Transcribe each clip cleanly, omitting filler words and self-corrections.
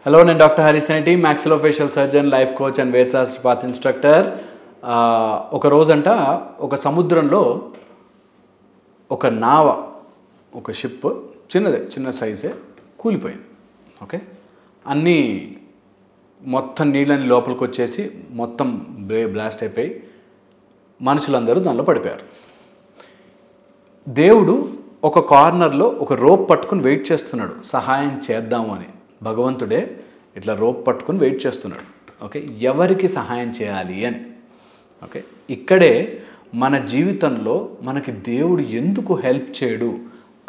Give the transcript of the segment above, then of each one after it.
Hello, నేను doctor Harish Netti, maxillofacial surgeon, life coach and Vedashastra path instructor. ఒక రోజంట ఒక సముద్రంలో ఒక నావ, ఒక షిప్, చిన్న సైజే కూలిపోయింది. ఓకే, అన్నీ మొత్తం నీళ్ళని లోపలికి వచ్చేసి మొత్తం బ్లాస్ట్ అయిపోయి మనుషులందరూ దానిలో పడిపోయారు. దేవుడు ఒక కార్నర్లో ఒక రోప్ పట్టుకుని వెయిట్ చేస్తున్నాడు, సహాయం చేద్దాము అని. భగవంతుడే ఇట్లా రోప్ పట్టుకుని వెయిట్ చేస్తున్నాడు. ఓకే, ఎవరికి సహాయం చేయాలి అని. ఓకే, ఇక్కడే మన జీవితంలో మనకి దేవుడు ఎందుకు హెల్ప్ చేయడు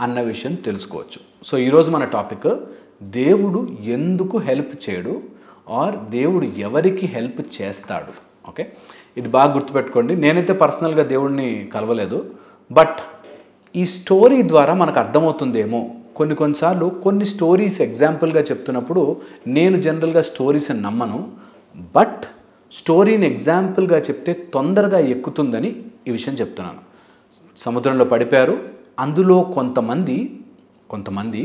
అన్న విషయం తెలుసుకోవచ్చు. సో ఈరోజు మన టాపిక్ దేవుడు ఎందుకు హెల్ప్ చేయడు ఆర్ దేవుడు ఎవరికి హెల్ప్ చేస్తాడు. ఓకే, ఇది బాగా గుర్తుపెట్టుకోండి. నేనైతే పర్సనల్గా దేవుడిని కలవలేదు, బట్ ఈ స్టోరీ ద్వారా మనకు అర్థమవుతుందేమో. కొన్నిసార్లు కొన్ని స్టోరీస్ ఎగ్జాంపుల్గా చెప్తున్నప్పుడు నేను జనరల్గా స్టోరీస్ని నమ్మను, బట్ స్టోరీని ఎగ్జాంపుల్గా చెప్తే తొందరగా ఎక్కుతుందని ఈ విషయం చెప్తున్నాను. సముద్రంలో పడిపోయారు. అందులో కొంతమంది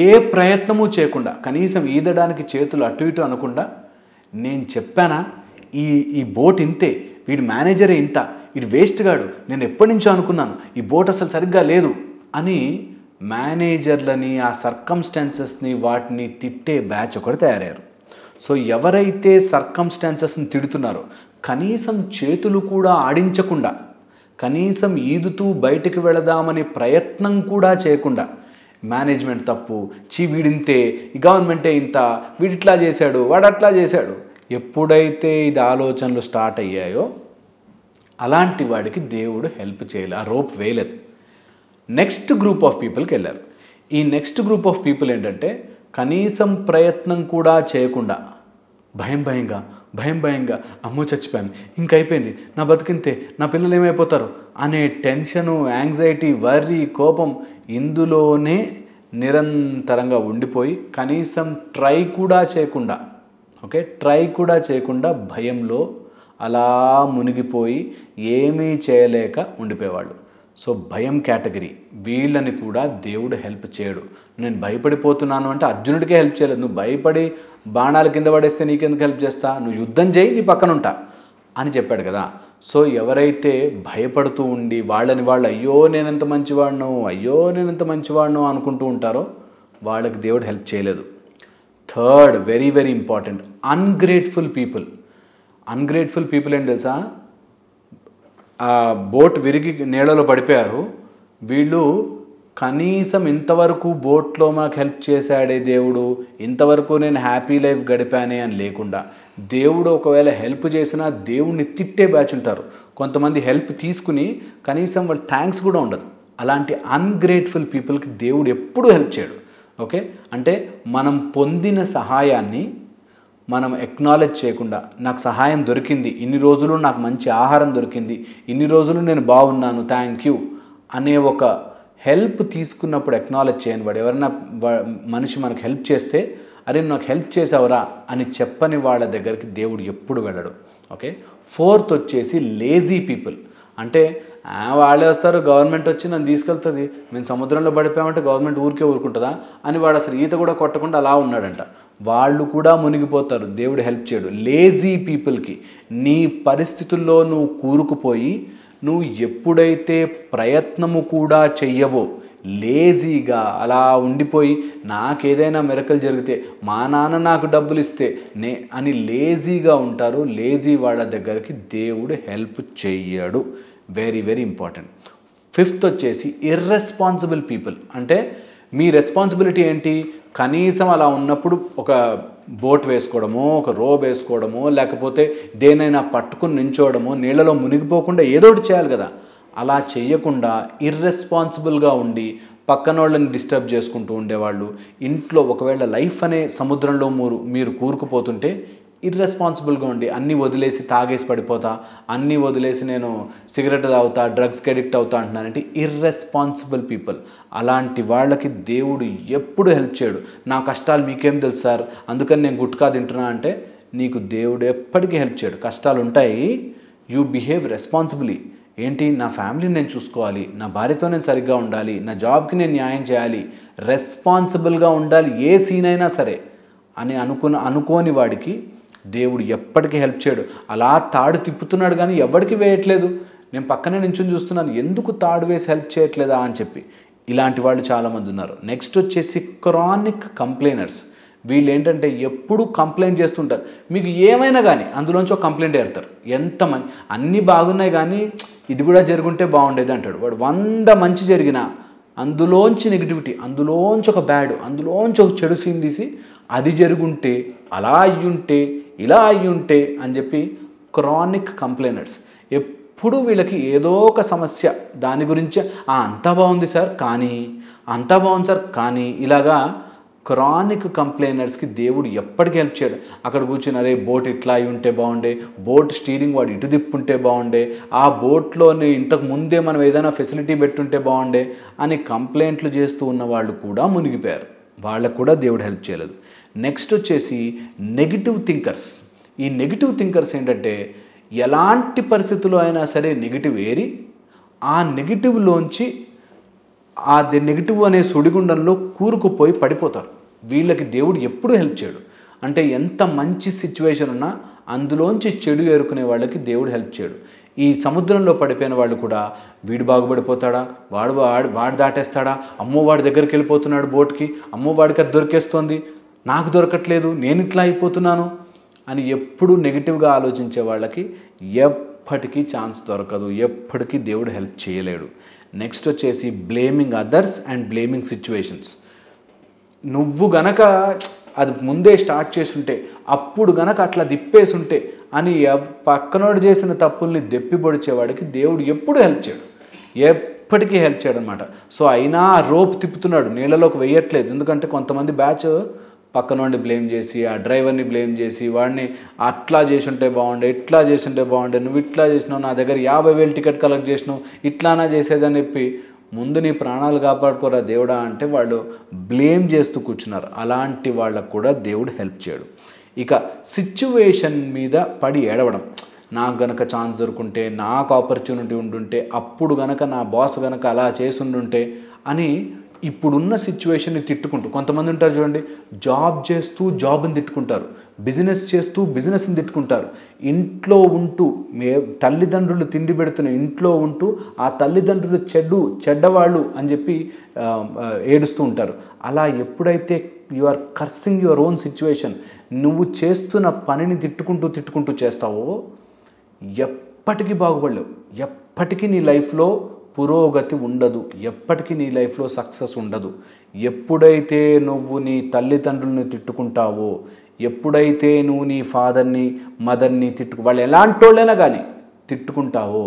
ఏ ప్రయత్నము చేయకుండా, కనీసం ఈదడానికి చేతులు అటు ఇటు అనకుండా, నేను చెప్పానా ఈ బోట్ ఇంతే, వీడి మేనేజరే ఇంత, వీడు వేస్ట్ గాడు, నేను ఎప్పటి నుంచో అనుకున్నాను ఈ బోట్ అసలు సరిగ్గా లేదు అని మేనేజర్లని, ఆ సర్కమ్స్టాన్సెస్ని, వాటిని తిట్టే బ్యాచ్ ఒకటి తయారయ్యారు. సో ఎవరైతే సర్కమ్స్టాన్సెస్ని తిడుతున్నారో, కనీసం చేతులు కూడా ఆడించకుండా, కనీసం ఈదుతూ బయటికి వెళదామని ప్రయత్నం కూడా చేయకుండా, మేనేజ్మెంట్ తప్పు, వీడింతే, ఈ గవర్నమెంటే ఇంత, వీడిట్లా చేశాడు, వాడు అట్లా చేశాడు, ఎప్పుడైతే ఇది ఆలోచనలు స్టార్ట్ అయ్యాయో అలాంటి వాడికి దేవుడు హెల్ప్ చేయలేదు, ఆ రోప్ వేయలేదు. నెక్స్ట్ గ్రూప్ ఆఫ్ పీపుల్కి వెళ్ళారు. ఈ నెక్స్ట్ గ్రూప్ ఆఫ్ పీపుల్ ఏంటంటే, కనీసం ప్రయత్నం కూడా చేయకుండా, భయంగా అమ్మో చచ్చిపోయాను, ఇంకైపోయింది, నా బతికింతే, నా పిల్లలు ఏమైపోతారు అనే టెన్షను, యాంగ్జైటీ, వర్రీ, కోపం ఇందులోనే నిరంతరంగా ఉండిపోయి కనీసం ట్రై కూడా చేయకుండా భయంలో అలా మునిగిపోయి ఏమీ చేయలేక ఉండిపోయేవాళ్ళు. సో భయం కేటగిరీ, వీళ్ళని కూడా దేవుడు హెల్ప్ చేయడు. నేను భయపడిపోతున్నాను అంటే అర్జునుడికే హెల్ప్ చేయలేదు. నువ్వు భయపడి బాణాల కింద పడేస్తే నీకెందుకు హెల్ప్ చేస్తా, నువ్వు యుద్ధం చేయి, నీ పక్కన ఉంటా అని చెప్పాడు కదా. సో ఎవరైతే భయపడుతూ ఉండి వాళ్ళని వాళ్ళు అయ్యో నేనెంత మంచివాడినో అనుకుంటూ ఉంటారో వాళ్ళకి దేవుడు హెల్ప్ చేయలేదు. Third, very very important, ungrateful people ఏంటి తెలుసా? ఆ బోట్ విరిగి నీళ్ళలో పడిపోయారు. వీళ్ళు కనీసం ఇంతవరకు బోట్లో మనకు హెల్ప్ చేశాడే దేవుడు, ఇంతవరకు నేను హ్యాపీ లైఫ్ గడిపానే అని లేకుండా, దేవుడు ఒకవేళ హెల్ప్ చేసినా దేవుడిని తిట్టే బ్యాచ్ ఉంటారు. కొంతమంది హెల్ప్ తీసుకుని కనీసం వాళ్ళు థ్యాంక్స్ కూడా ఉండదు. అలాంటి అన్గ్రేట్ఫుల్ పీపుల్కి దేవుడు ఎప్పుడూ హెల్ప్ చేయడు. ఓకే, అంటే మనం పొందిన సహాయాన్ని మనం ఎక్నాలెడ్జ్ చేయకుండా, నాకు సహాయం దొరికింది, ఇన్ని రోజులు నాకు మంచి ఆహారం దొరికింది, ఇన్ని రోజులు నేను బాగున్నాను, థ్యాంక్ యూ అనే ఒక హెల్ప్ తీసుకున్నప్పుడు ఎక్నాలెడ్జ్ చేయని వాడు, ఎవరైనా మనిషి మనకు హెల్ప్ చేస్తే అరే నాకు హెల్ప్ చేసావురా అని చెప్పని వాళ్ళ దగ్గరికి దేవుడు ఎప్పుడు వెళ్ళడు. ఓకే, ఫోర్త్ వచ్చేసి లేజీ పీపుల్. అంటే వాళ్ళే వస్తారు, గవర్నమెంట్ వచ్చి నన్ను తీసుకెళ్తుంది, మేము సముద్రంలో పడిపోయామంటే గవర్నమెంట్ ఊరుకుంటుందా అని వాడు అసలు ఈత కూడా కొట్టకుండా అలా ఉన్నాడంట. వాళ్ళు కూడా మునిగిపోతారు, దేవుడు హెల్ప్ చేయడు. లేజీ పీపుల్కి, నీ పరిస్థితుల్లో నువ్వు కూరుకుపోయి నువ్వు ఎప్పుడైతే ప్రయత్నము కూడా చెయ్యవో, లేజీగా అలా ఉండిపోయి నాకేదైనా మిరకల్ జరిగితే, మా నాన్న నాకు డబ్బులు ఇస్తే అని లేజీగా ఉంటారు. లేజీ వాళ్ళ దగ్గరికి దేవుడు హెల్ప్ చెయ్యడు. Very very important. ఫిఫ్త్ వచ్చేసి ఇర్రెస్పాన్సిబుల్ పీపుల్. అంటే మీ రెస్పాన్సిబిలిటీ ఏంటి? కనీసం అలా ఉన్నప్పుడు ఒక బోట్ వేసుకోవడమో, ఒక రోబ్ వేసుకోవడమో, లేకపోతే దేనైనా పట్టుకుని నించోవడమో, నీళ్ళలో మునిగిపోకుండా ఏదోటి చేయాలి కదా. అలా చేయకుండా ఇర్రెస్పాన్సిబుల్గా ఉండి పక్కన వాళ్ళని డిస్టర్బ్ చేసుకుంటూ ఉండేవాళ్ళు. ఇంట్లో ఒకవేళ లైఫ్ అనే సముద్రంలో మీరు కూరుకుపోతుంటే ఇర్రెస్పాన్సిబుల్గా ఉండి అన్నీ వదిలేసి తాగేసి పడిపోతా, అన్నీ వదిలేసి నేను సిగరెట్ తాగుతా, డ్రగ్స్కి అడిక్ట్ అవుతా అంటున్నానంటే ఇర్రెస్పాన్సిబుల్ పీపుల్. అలాంటి వాళ్ళకి దేవుడు ఎప్పుడు హెల్ప్ చేయడు. నా కష్టాలు మీకేం తెలుసు సార్, అందుకని నేను గుట్కా తింటున్నా అంటే నీకు దేవుడు ఎప్పటికీ హెల్ప్ చేయడు. కష్టాలు ఉంటాయి, యూ బిహేవ్ రెస్పాన్సిబుల్లీ. ఏంటి, నా ఫ్యామిలీని నేను చూసుకోవాలి, నా భార్యతో నేను సరిగ్గా ఉండాలి, నా జాబ్కి నేను న్యాయం చేయాలి, రెస్పాన్సిబుల్గా ఉండాలి, ఏ సీన్ అయినా సరే అని అనుకోని వాడికి దేవుడు ఎప్పటికీ హెల్ప్ చేయడు. అలా తాడు తిప్పుతున్నాడు కానీ ఎవరికి వేయట్లేదు. నేను పక్కనే నించుని చూస్తున్నాను, ఎందుకు తాడు వేసి హెల్ప్ చేయట్లేదా అని చెప్పి. ఇలాంటి వాళ్ళు చాలామంది ఉన్నారు. నెక్స్ట్ వచ్చేసి క్రానిక్ కంప్లైనర్స్. వీళ్ళు ఏంటంటే ఎప్పుడు కంప్లైంట్ చేస్తుంటారు. మీకు ఏమైనా కానీ అందులోంచి ఒక కంప్లైంట్ ఏడతారు. ఎంతమంది అన్నీ బాగున్నాయి కానీ ఇది కూడా జరుగుంటే బాగుండేది అంటాడు వాడు. 100 మంచి జరిగినా అందులోంచి నెగిటివిటీ, అందులోంచి ఒక బ్యాడ్, అందులోంచి ఒక చెడు సీన్ తీసి అది జరుగుంటే, అలా అయ్యుంటే, ఇలా అయ్యుంటే అని చెప్పి క్రానిక్ కంప్లైనర్స్. ఎప్పుడు వీళ్ళకి ఏదో ఒక సమస్య, దాని గురించి అంతా బాగుంది సార్ కానీ, అంతా బాగుంది సార్ కానీ, ఇలాగా క్రానిక్ కంప్లైనర్స్కి దేవుడు ఎప్పటికీ హెల్ప్ చేయడు. అక్కడ కూర్చుని అరే బోట్ ఇట్లా అయి ఉంటే బాగుండే, బోట్ స్టీరింగ్ వాడు ఇటు తిప్పుంటే బాగుండే, ఆ బోట్లోని ఇంతకు ముందే మనం ఏదైనా ఫెసిలిటీ పెట్టుంటే బాగుండే అని కంప్లైంట్లు చేస్తూ ఉన్న వాళ్ళు కూడా మునిగిపోయారు. వాళ్ళకు కూడా దేవుడు హెల్ప్ చేయలేదు. నెక్స్ట్ వచ్చేసి నెగిటివ్ థింకర్స్. ఈ నెగిటివ్ థింకర్స్ ఏంటంటే ఎలాంటి పరిస్థితుల్లో అయినా సరే నెగిటివ్ ఏరి ఆ నెగిటివ్లోంచి ఆ నెగిటివ్ అనే సుడిగుండంలో కూరుకుపోయి పడిపోతారు. వీళ్ళకి దేవుడు ఎప్పుడు హెల్ప్ చేయడు. అంటే ఎంత మంచి సిచ్యువేషన్ ఉన్నా అందులోంచి చెడు ఏరుకునే వాళ్ళకి దేవుడు హెల్ప్ చేయడు. ఈ సముద్రంలో పడిపోయిన వాళ్ళు కూడా వీడు బాగుపడిపోతాడా, వాడు దాటేస్తాడా, అమ్మో వాడి దగ్గరికి వెళ్ళిపోతున్నాడు బోట్కి, అమ్మో వాడికి అది దొరికేస్తోంది, నాకు దొరకట్లేదు, నేను ఇట్లా అయిపోతున్నాను అని ఎప్పుడు నెగిటివ్గా ఆలోచించే వాళ్ళకి ఎప్పటికీ ఛాన్స్ దొరకదు, ఎప్పటికీ దేవుడు హెల్ప్ చేయలేడు. నెక్స్ట్ వచ్చేసి blaming others and blaming situations. నువ్వు గనక అది ముందే స్టార్ట్ చేసుంటే, అప్పుడు గనక అట్లా దిప్పేసుంటే అని పక్కనోడు చేసిన తప్పుల్ని దెప్పిపొడిచేవాడికి దేవుడు ఎప్పుడు హెల్ప్ చేయడు, ఎప్పటికీ హెల్ప్ చేయడు అనమాట. సో అయినా రోప్ తిప్పుతున్నాడు, నీళ్ళలోకి వెయ్యట్లేదు. ఎందుకంటే కొంతమంది బ్యాచ్ పక్కనోడిని బ్లేమ్ చేసి, ఆ డ్రైవర్ని బ్లేమ్ చేసి, వాడిని అట్లా చేసుంటే బాగుండే, ఇట్లా చేసుంటే బాగుండే, నువ్వు ఇట్లా చేసినావు, నా దగ్గర 50,000 టికెట్ కలెక్ట్ చేసినావు, ఇట్లానా చేసేదని చెప్పి ముందు నీ ప్రాణాలు కాపాడుకోరా దేవుడా అంటే వాళ్ళు బ్లేమ్ చేస్తూ కూర్చున్నారు. అలాంటి వాళ్ళకు కూడా దేవుడు హెల్ప్ చేయడు. ఇక సిచ్యువేషన్ మీద పడి ఏడవడం. నాకు గనక ఛాన్స్ దొరుకుంటే, నాకు ఆపర్చునిటీ ఉండుంటే, అప్పుడు గనక నా బాస్ గనక అలా చేసుండుంటే అని ఇప్పుడున్న సిచ్యువేషన్ని తిట్టుకుంటూ, కొంతమంది ఉంటారు చూడండి, జాబ్ చేస్తూ జాబ్ని తిట్టుకుంటారు, బిజినెస్ చేస్తూ బిజినెస్ని తిట్టుకుంటారు, ఇంట్లో ఉంటూ తల్లిదండ్రులు తిండి పెడుతున్న ఇంట్లో ఉంటూ ఆ తల్లిదండ్రులు చెడ్డవాళ్ళు అని చెప్పి ఏడుస్తూ ఉంటారు. అలా ఎప్పుడైతే you are cursing your own situation, నువ్వు చేస్తున్న పనిని తిట్టుకుంటూ చేస్తావో ఎప్పటికీ బాగుపడలేవు, ఎప్పటికీ నీ లైఫ్లో పురోగతి ఉండదు, ఎప్పటికీ నీ లైఫ్లో సక్సెస్ ఉండదు. ఎప్పుడైతే నువ్వు నీ తల్లిదండ్రుల్ని తిట్టుకుంటావో, ఎప్పుడైతే నువ్వు నీ ఫాదర్ని మదర్ని వాళ్ళు ఎలాంటి వాళ్ళైనా కానీ తిట్టుకుంటావో,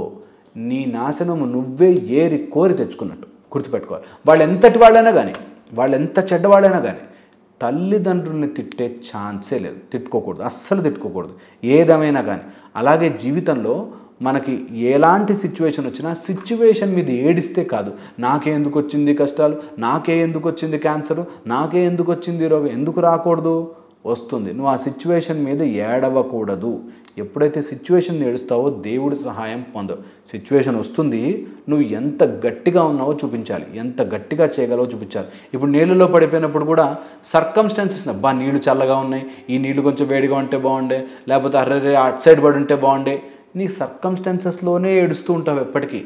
నీ నాశనము నువ్వే ఏరి కోరి తెచ్చుకున్నట్టు గుర్తుపెట్టుకోవాలి. వాళ్ళు ఎంతటి వాళ్ళైనా కానీ, వాళ్ళు ఎంత చెడ్డవాళ్ళైనా కానీ తల్లిదండ్రుల్ని తిట్టే ఛాన్సే లేదు. తిట్టుకోకూడదు, అస్సలు తిట్టుకోకూడదు ఏదేమైనా కానీ. అలాగే జీవితంలో మనకి ఎలాంటి సిచ్యువేషన్ వచ్చినా సిచ్యువేషన్ మీద ఏడిస్తే కాదు, నాకే ఎందుకు వచ్చింది కష్టాలు, నాకే ఎందుకు వచ్చింది క్యాన్సరు, నాకే ఎందుకు వచ్చింది రోగం, ఎందుకు రాకూడదు, వస్తుంది. నువ్వు ఆ సిచ్యువేషన్ మీద ఏడవకూడదు. ఎప్పుడైతే సిచ్యువేషన్ ఏడుస్తావో దేవుడి సహాయం పొందవు. సిచ్యువేషన్ వస్తుంది, నువ్వు ఎంత గట్టిగా ఉన్నావో చూపించాలి, ఎంత గట్టిగా చేయగలవో చూపించాలి. ఇప్పుడు నీళ్ళలో పడిపోయినప్పుడు కూడా సర్కమ్స్టాన్సెస్, నీళ్లు చల్లగా ఉన్నాయి, ఈ నీళ్లు కొంచెం వేడిగా ఉంటే బాగుండే, లేకపోతే అర్రే అటు సైడ్ పడి ఉంటే బాగుండే, నీ సర్కమ్స్టాన్సెస్లోనే ఏడుస్తూ ఉంటావు ఎప్పటికీ.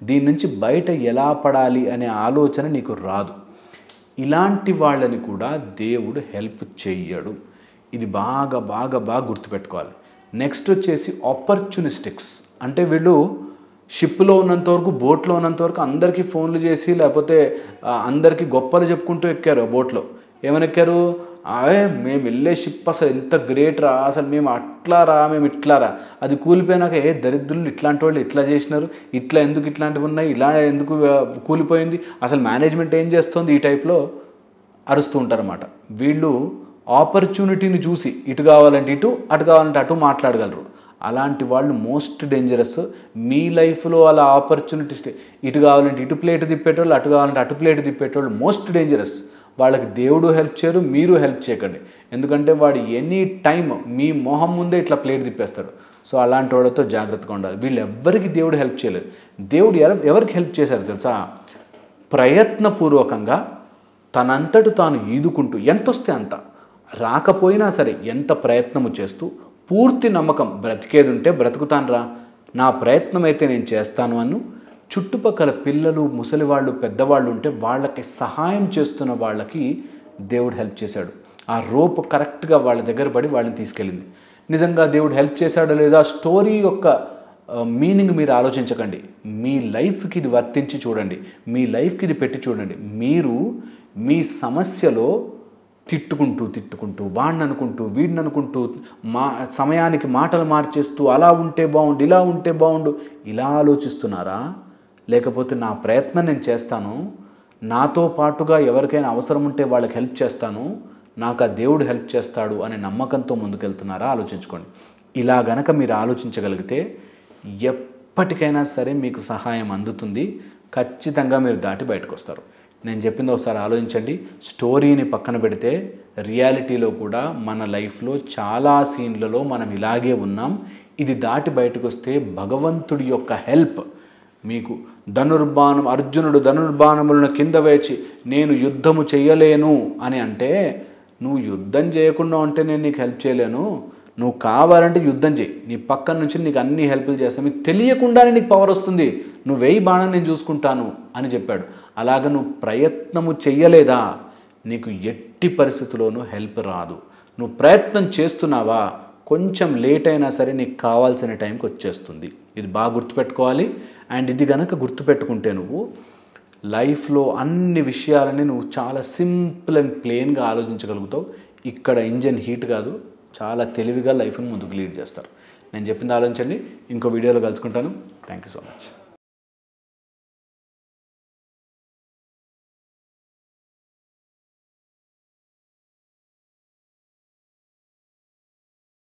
దీని నుంచి బయట ఎలా పడాలి అనే ఆలోచన నీకు రాదు. ఇలాంటి వాళ్ళని కూడా దేవుడు హెల్ప్ చెయ్యడు. ఇది బాగా బాగా బాగా గుర్తుపెట్టుకోవాలి. నెక్స్ట్ వచ్చేసి ఆపర్చునిస్టిక్స్. అంటే వీళ్ళు షిప్లో ఉన్నంతవరకు, బోట్లో ఉన్నంతవరకు అందరికీ ఫోన్లు చేసి, లేకపోతే అందరికీ గొప్పలు చెప్పుకుంటూ ఎక్కారు బోట్లో. ఏమని ఎక్కారు, మేము వెళ్ళే షిప్ అసలు ఎంత గ్రేట్ రా, అసలు మేము అట్లా రా, మేము ఇట్లా రా. అది కూలిపోయినాక దరిద్రులు ఇట్లాంటి వాళ్ళు ఇట్లా చేసినారు, ఇట్లా ఎందుకు ఇట్లాంటివి ఉన్నాయి, ఇలా ఎందుకు కూలిపోయింది, అసలు మేనేజ్మెంట్ ఏం చేస్తుంది, ఈ టైప్లో అరుస్తూ ఉంటారన్నమాట. వీళ్ళు ఆపర్చునిటీని చూసి ఇటు కావాలంటే ఇటు, అటు కావాలంటే అటు మాట్లాడగలరు. అలాంటి వాళ్ళు మోస్ట్ డేంజరస్. మీ లైఫ్లో అలా ఆపర్చునిటీస్, ఇటు కావాలంటే ఇటు ప్లేట్ తిప్పేటోళ్ళు, అటు కావాలంటే అటు ప్లేట్ తిప్పేటోళ్ళు మోస్ట్ డేంజరస్. వాళ్ళకి దేవుడు హెల్ప్ చేయరు, మీరు హెల్ప్ చేయకండి. ఎందుకంటే వాడు ఎనీ టైం మీ మొహం ముందే ఇట్లా ప్లేట్ తిప్పేస్తాడు. సో అలాంటి వాళ్ళతో జాగ్రత్తగా ఉండాలి. వీళ్ళు ఎవ్వరికి దేవుడు హెల్ప్ చేయలేదు. దేవుడు ఎవరికి హెల్ప్ చేశారు తెలుసా? ప్రయత్నపూర్వకంగా తనంతట తాను ఈదుకుంటూ ఎంత వస్తే అంత, రాకపోయినా సరే ఎంత ప్రయత్నము చేస్తూ పూర్తి నమ్మకం, బ్రతికేది ఉంటే బ్రతుకుతాను రా, నా ప్రయత్నం అయితే నేను చేస్తాను అను. చుట్టుపక్కల పిల్లలు, ముసలివాళ్ళు, పెద్దవాళ్ళు ఉంటే వాళ్ళకి సహాయం చేస్తున్న వాళ్ళకి దేవుడు హెల్ప్ చేశాడు. ఆ రోప్ కరెక్ట్గా వాళ్ళ దగ్గర పడి వాళ్ళని తీసుకెళ్ళింది. నిజంగా దేవుడు హెల్ప్ చేశాడో లేదా స్టోరీ యొక్క మీనింగ్ మీరు ఆలోచించకండి. మీ లైఫ్కి ఇది వర్తించి చూడండి, మీ లైఫ్కి ఇది పెట్టి చూడండి. మీరు మీ సమస్యలో తిట్టుకుంటూ వాడిని అనుకుంటూ వీడిని అనుకుంటూ సమయానికి మాటలు మార్చేస్తూ అలా ఉంటే బాగుండు, ఇలా ఉంటే బాగుండు, ఇలా ఆలోచిస్తున్నారా? లేకపోతే నా ప్రయత్నం నేను చేస్తాను, నాతో పాటుగా ఎవరికైనా అవసరం ఉంటే వాళ్ళకి హెల్ప్ చేస్తాను, నాకు ఆ దేవుడు హెల్ప్ చేస్తాడు అనే నమ్మకంతో ముందుకెళ్తున్నారా? ఆలోచించుకోండి. ఇలా గనక మీరు ఆలోచించగలిగితే ఎప్పటికైనా సరే మీకు సహాయం అందుతుంది. ఖచ్చితంగా మీరు దాటి బయటకు వస్తారు. నేను చెప్పింది ఒకసారి ఆలోచించండి. స్టోరీని పక్కన పెడితే రియాలిటీలో కూడా మన లైఫ్లో చాలా సీన్లలో మనం ఇలాగే ఉన్నాం. ఇది దాటి బయటకు వస్తే భగవంతుడి యొక్క హెల్ప్ మీకు అర్జునుడు ధనుర్బాణములను కింద వేచి నేను యుద్ధము చెయ్యలేను అని అంటే, నువ్వు యుద్ధం చేయకుండా ఉంటే నేను నీకు హెల్ప్ చేయలేను, నువ్వు కావాలంటే యుద్ధం చేయి, నీ పక్కన నుంచి నీకు అన్ని హెల్ప్లు చేస్తాను, మీకు తెలియకుండానే నీకు పవర్ వస్తుంది, నువ్వు వేయి బాణం నేను చూసుకుంటాను అని చెప్పాడు. అలాగ నువ్వు ప్రయత్నము చెయ్యలేదా, నీకు ఎట్టి పరిస్థితుల్లోనూ హెల్ప్ రాదు. నువ్వు ప్రయత్నం చేస్తున్నావా, కొంచెం లేట్ అయినా సరే నీకు కావాల్సిన టైంకి వచ్చేస్తుంది. ఇది బాగా గుర్తుపెట్టుకోవాలి. అండ్ ఇది గనక గుర్తుపెట్టుకుంటే నువ్వు లైఫ్లో అన్ని విషయాలని నువ్వు చాలా సింపుల్ అండ్ ప్లెయిన్గా ఆలోచించగలుగుతావు. ఇక్కడ ఇంజన్ హీట్ కాదు, చాలా తెలివిగా లైఫ్ని ముందుకు లీడ్ చేస్తారు. నేను చెప్పింది ఆలోచించండి. ఇంకో వీడియోలో కలుసుకుంటాను. Thank you so much.